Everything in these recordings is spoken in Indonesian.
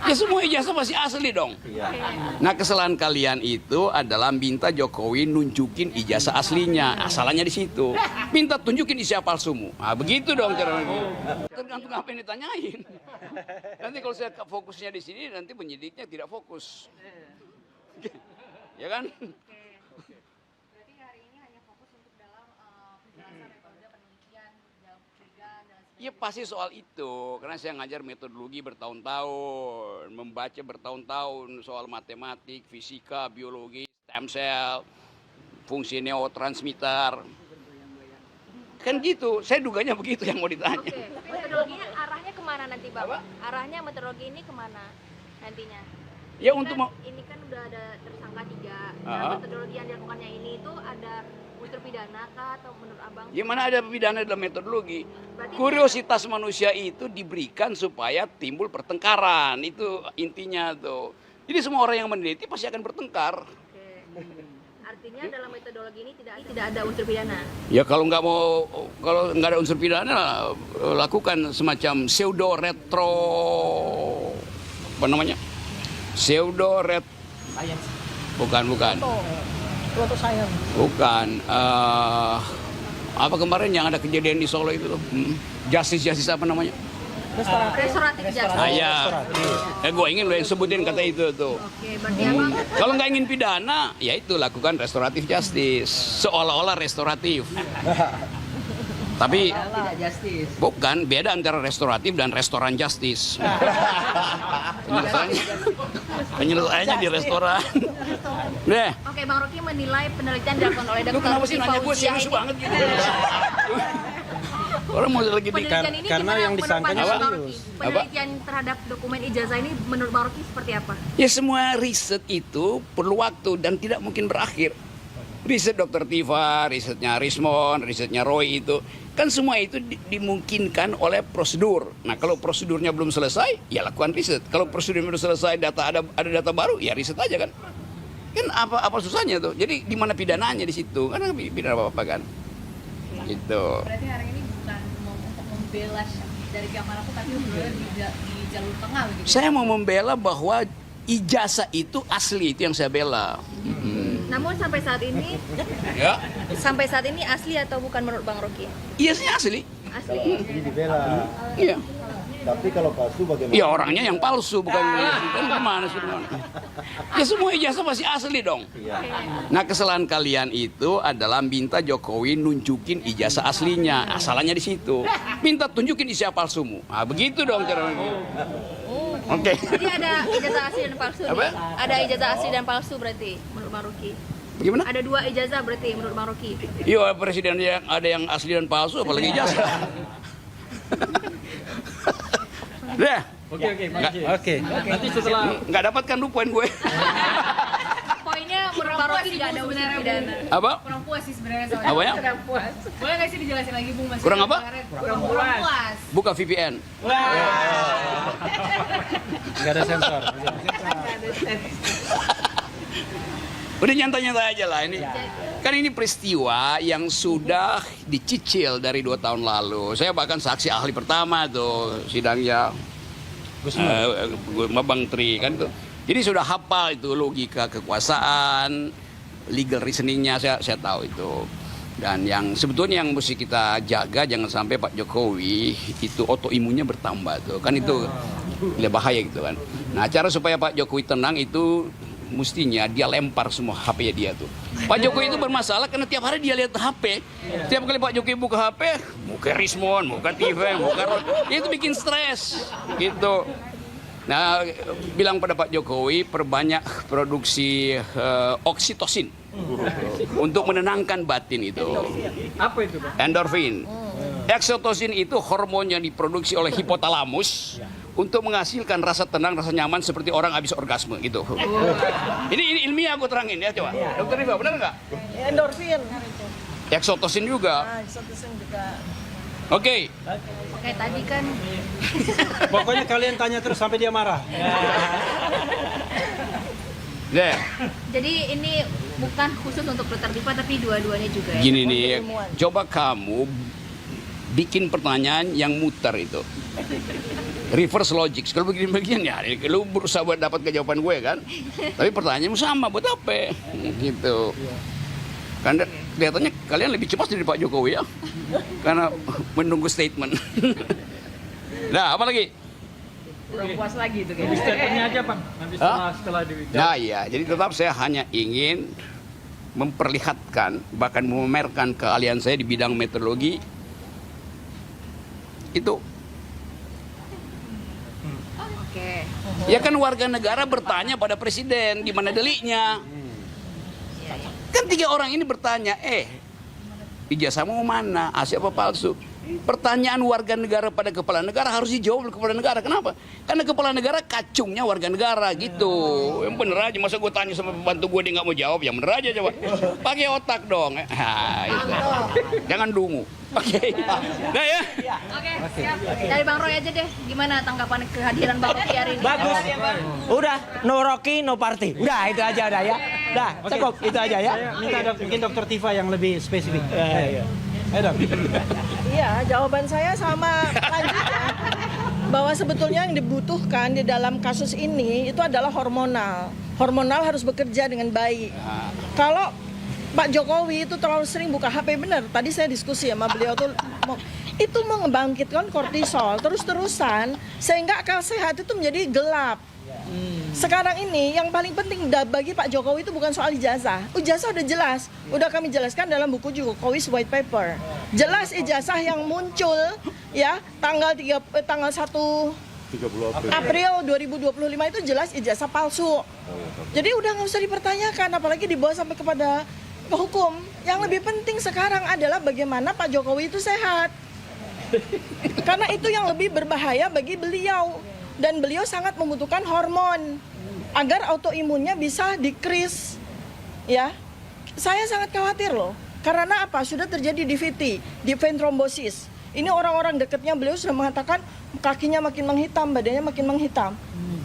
Ya semua ijazah masih asli dong. Nah kesalahan kalian itu adalah minta Jokowi nunjukin ijazah aslinya, asalnya di situ. Minta tunjukin ijazah palsumu. Nah begitu dong caranya. Tergantung apa yang ditanyain. Nanti kalau saya fokusnya di sini, nanti penyidiknya tidak fokus. Ya kan? Berarti hari ini hanya fokus untuk dalam penjelasan metode penelitian, penelitian dan Ya pasti soal itu, karena saya ngajar metodologi bertahun-tahun, membaca bertahun-tahun soal matematik, fisika, biologi, stem cell, fungsi neurotransmitter. Kan gitu, saya duganya begitu yang mau ditanya. Oke, metodologinya arahnya kemana nanti Bang? Arahnya metodologi ini kemana nantinya? Ya Ini untuk kan, ini kan udah ada tersangka 3. Nah, metodologi yang dilakukannya ini itu ada unsur pidana kah atau menurut Abang? Gimana ada pidana dalam metodologi? Berarti Kuriositas manusia itu diberikan supaya timbul pertengkaran, itu intinya tuh. Jadi semua orang yang meneliti pasti akan bertengkar. Oke. Artinya dalam metodologi ini tidak ada unsur pidana. Ya kalau nggak ada unsur pidana, lakukan semacam pseudo retro, apa namanya? Pseudo ret, bukan. Bukan. Apa kemarin yang ada kejadian di Solo itu loh? Justice apa namanya? Restoratif justice. Ya. Gue ingin lo yang sebutin kata itu tuh. Oke, berarti Abang Kalau nggak ingin pidana, ya itu lakukan restoratif justice, seolah-olah restoratif. Tapi Tidak justice. bukan, beda antara restoratif dan restoran justice. Penyelesaiannya di restoran. Deh. Oke, Bang Rocky menilai penelitian dilakukan oleh Lu Dr. kenapa sih nanya gue Fauziah serius ini- banget gitu? Orang mau lagi di Penelitian ini Karena gimana yang menurut disangkanya Bang serius. Rocky? Penelitian terhadap dokumen ijazah ini menurut Bang Rocky seperti apa? Ya semua riset itu perlu waktu dan tidak mungkin berakhir. Riset Dr. Tifa, risetnya Rismon, risetnya Roy itu kan semua itu dimungkinkan oleh prosedur. Nah kalau prosedurnya belum selesai, ya lakukan riset. Kalau prosedurnya belum selesai, ada data baru, ya riset aja kan. Kan apa susahnya tuh? Jadi di mana pidananya di situ? Karena pidana apa kan? Gitu. Berarti hari ini bukan mau untuk membela dari pihak manapun, tapi sebenarnya di jalur tengah begitu. Saya mau membela bahwa ijazah itu asli, itu yang saya bela. Namun sampai saat ini Ya, asli atau bukan menurut Bang Rocky? iya sih asli. Asli. Jadi dibela. Iya. Tapi kalau palsu bagaimana? Ya orangnya yang palsu, bukan gimana sih? Ya semua ijazah masih asli dong. Nah kesalahan kalian itu adalah minta Jokowi nunjukin ijazah aslinya, asalnya di situ. Minta tunjukin ijazah palsumu. Nah begitu dong caranya. Oke. Jadi ada ijazah asli dan palsu nih. Apa? Ada ijazah asli dan palsu berarti menurut Bang Rocky. Gimana? Ada 2 ijazah berarti menurut Bang Rocky. Iya presiden yang ada yang asli dan palsu, apalagi ijazah. Deh, Oke. Nanti setelah nggak dapatkan lu poin gue. Poinnya menurut Bang Rocky tidak ada unsur pidana. Apa? Kurang puas sih sebenarnya soalnya. Apa ya? Kurang puas. Boleh nggak sih dijelasin lagi Bung? Mas? Kurang apa? Kurang puas. Buka VPN. nggak ada sensor. Udah nyantai-nyantai aja lah ini. Kan ini peristiwa yang sudah dicicil dari 2 tahun lalu. Saya bahkan saksi ahli pertama tuh sidangnya Bang Tri kan tuh. Jadi sudah hafal itu logika kekuasaan, legal reasoningnya saya tahu itu. Dan yang sebetulnya yang mesti kita jaga jangan sampai Pak Jokowi itu autoimunnya bertambah tuh. Kan itu bahaya gitu kan. Nah, cara supaya Pak Jokowi tenang itu mestinya dia lempar semua HP-nya dia tuh. Pak Jokowi itu bermasalah karena tiap hari dia lihat HP. Tiap kali Pak Jokowi buka HP, buka Rismon, buka TV, buka itu bikin stres gitu. Nah, bilang pada Pak Jokowi perbanyak produksi oksitosin untuk menenangkan batin itu. Apa itu, Pak? Endorfin. Oksitosin itu hormon yang diproduksi oleh hipotalamus untuk menghasilkan rasa tenang, rasa nyaman seperti orang habis orgasme gitu. Ini ilmiah aku terangin ya coba. Dokter Riva benar nggak? Endorfin. Oksitosin juga. Oksitosin juga. Oke. Oke, tadi kan Pokoknya kalian tanya terus sampai dia marah. Deh. jadi ini bukan khusus untuk Dr. Diva tapi dua-duanya juga ya. Gini nih, coba kamu bikin pertanyaan yang muter itu. Reverse logic. Kalau begini-begini ya, lu berusaha buat dapat jawaban gue kan. Tapi pertanyaanmu sama, buat apa? Gitu. Karena kelihatannya kalian lebih cepat dari Pak Jokowi ya. Karena menunggu statement. Nah, apa lagi? Belum puas lagi itu Lebih kayaknya. statementnya aja, Pak. Nanti setelah dijawab. Nah iya, jadi tetap saya hanya ingin memperlihatkan, bahkan memamerkan keahlian saya di bidang meteorologi. Itu. Oke. Ya kan warga negara bertanya pada presiden, di mana deliknya. Kan 3 orang ini bertanya, ijazahmu mana, asli apa palsu? Pertanyaan warga negara pada kepala negara harus dijawab oleh kepala negara. Kenapa? Karena kepala negara kacungnya warga negara gitu. Yang bener aja, masa gue tanya sama pembantu gue dia nggak mau jawab, yang bener aja coba. Pakai otak dong. Itu. Jangan dungu. Oke. Nah ya. Oke, siap. Dari Bang Roy aja deh, gimana tanggapan kehadiran Bang Roy hari ini? Bagus. Udah, no Rocky, no party. Udah, itu aja udah ya. Udah, cukup itu aja ya. Saya minta mungkin Dokter Tifa yang lebih spesifik. Ayo dok. Iya, jawaban saya sama lanjut ya. Bahwa sebetulnya yang dibutuhkan di dalam kasus ini itu adalah hormonal. Hormonal harus bekerja dengan baik. Kalau Pak Jokowi itu terlalu sering buka HP, benar. Tadi saya diskusi sama beliau tuh itu membangkitkan kortisol terus-terusan sehingga akal sehat itu menjadi gelap. Sekarang ini yang paling penting bagi Pak Jokowi itu bukan soal ijazah. Ijazah udah jelas, udah kami jelaskan dalam buku Jokowi's White Paper. Jelas ijazah yang muncul ya tanggal 1 April 2025 itu jelas ijazah palsu. Jadi udah nggak usah dipertanyakan, apalagi dibawa sampai kepada hukum. Yang lebih penting sekarang adalah bagaimana Pak Jokowi itu sehat. Karena itu yang lebih berbahaya bagi beliau. Dan beliau sangat membutuhkan hormon agar autoimunnya bisa decrease. Ya, saya sangat khawatir loh. Karena apa? Sudah terjadi DVT, deep vein thrombosis. Ini orang-orang dekatnya beliau sudah mengatakan kakinya makin menghitam, badannya makin menghitam.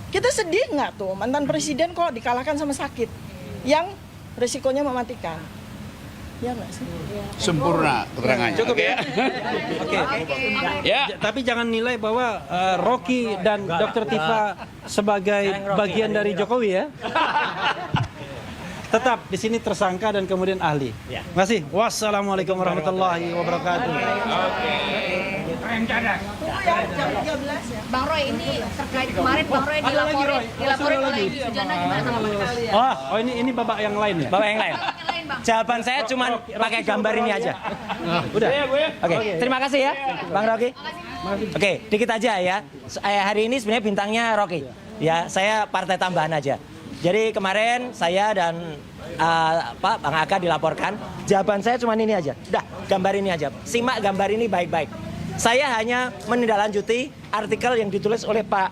Kita sedih nggak tuh mantan presiden kok dikalahkan sama sakit yang resikonya mematikan. Ya nggak sih? Sempurna keterangannya. Cukup ya. Oke. Ya. Tapi jangan nilai bahwa Rocky dan Dokter Tifa sebagai bagian dari Jokowi ya. Tetap di sini tersangka dan kemudian ahli. Terima kasih. Wassalamualaikum warahmatullahi wabarakatuh. Bang Roy ini terkait kemarin Bang Roy dilaporin oleh Ibu Sujana, gimana tanggapan? Oh ini babak yang lain ya. Bapak yang lain. Yang lain Bang. Jawaban saya cuma pakai gambar ini aja. Udah. Oke, terima kasih ya, Bang Rocky. Oke, dikit aja ya. Hari ini sebenarnya bintangnya Rocky. Ya, saya partai tambahan aja. Jadi kemarin saya dan Bang Aka dilaporkan. Jawaban saya cuma ini aja. Udah, gambar ini aja. Simak gambar ini baik-baik. Saya hanya menindaklanjuti artikel yang ditulis oleh Pak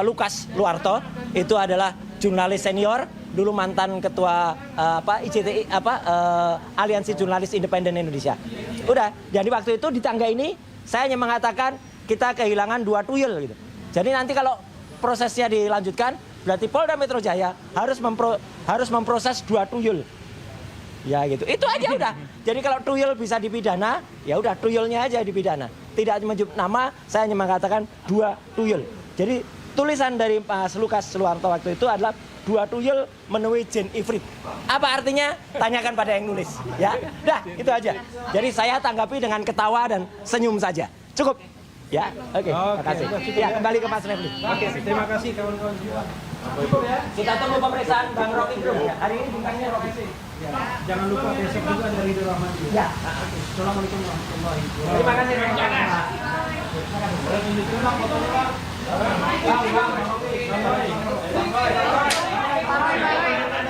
Lukas Luarto. Itu adalah jurnalis senior, dulu mantan ketua ICTI Aliansi Jurnalis Independen Indonesia. Udah, jadi waktu itu di tangga ini saya hanya mengatakan kita kehilangan 2 tuyul gitu. Jadi nanti kalau prosesnya dilanjutkan, berarti Polda Metro Jaya harus memproses 2 tuyul. Ya gitu. Itu aja udah. Jadi kalau tuyul bisa dipidana, ya udah tuyulnya aja dipidana. Tidak menyebut nama, saya hanya mengatakan 2 tuyul. Jadi tulisan dari Mas Lukas Luarto waktu itu adalah 2 tuyul menemui Jin Ifrit. Apa artinya? Tanyakan pada yang nulis. Ya, dah itu aja. Jadi saya tanggapi dengan ketawa dan senyum saja. Cukup. Ya, oke. Terima kasih. Ya, kembali ke Mas Refli. Oke, terima kasih kawan-kawan semua. Kita tunggu pemeriksaan Bang Rocky dulu ya. Hari ini bintangnya Rocky. Jangan lupa besok juga ada Ridho Rahman. Ya. Assalamualaikum warahmatullahi wabarakatuh. Terima kasih rencana.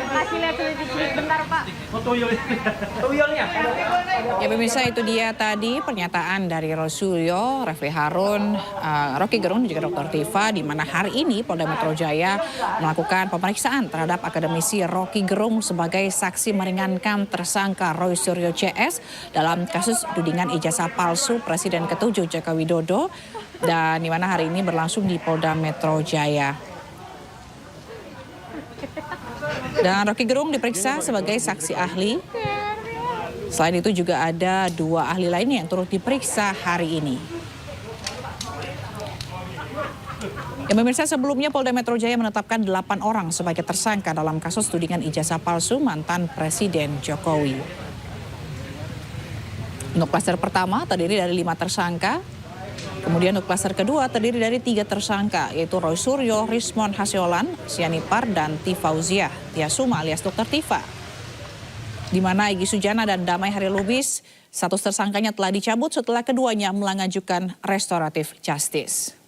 Kasih lihat sedikit bentar Pak. Tuyulnya. Ya pemirsa, itu dia tadi pernyataan dari Rosulyo, Refli Harun, Rocky Gerung dan juga Dr. Tifa, di mana hari ini Polda Metro Jaya melakukan pemeriksaan terhadap akademisi Rocky Gerung sebagai saksi meringankan tersangka Roy Suryo CS dalam kasus tudingan ijazah palsu Presiden ke-7 Joko Widodo, dan di mana hari ini berlangsung di Polda Metro Jaya. Dan Rocky Gerung diperiksa sebagai saksi ahli Selain itu juga ada 2 ahli lainnya yang turut diperiksa hari ini. Ya, pemirsa, sebelumnya Polda Metro Jaya menetapkan 8 orang sebagai tersangka dalam kasus tudingan ijazah palsu mantan Presiden Jokowi. Untuk klaster pertama terdiri dari 5 tersangka. Kemudian untuk klaster kedua terdiri dari 3 tersangka, yaitu Roy Suryo, Rismon Hasiolan, Sianipar, dan Tifauziah Tiasuma alias Dr. Tifa. Di mana Egy Sujana dan Damai Hari Lubis, status tersangkanya telah dicabut setelah keduanya mengajukan restoratif justice.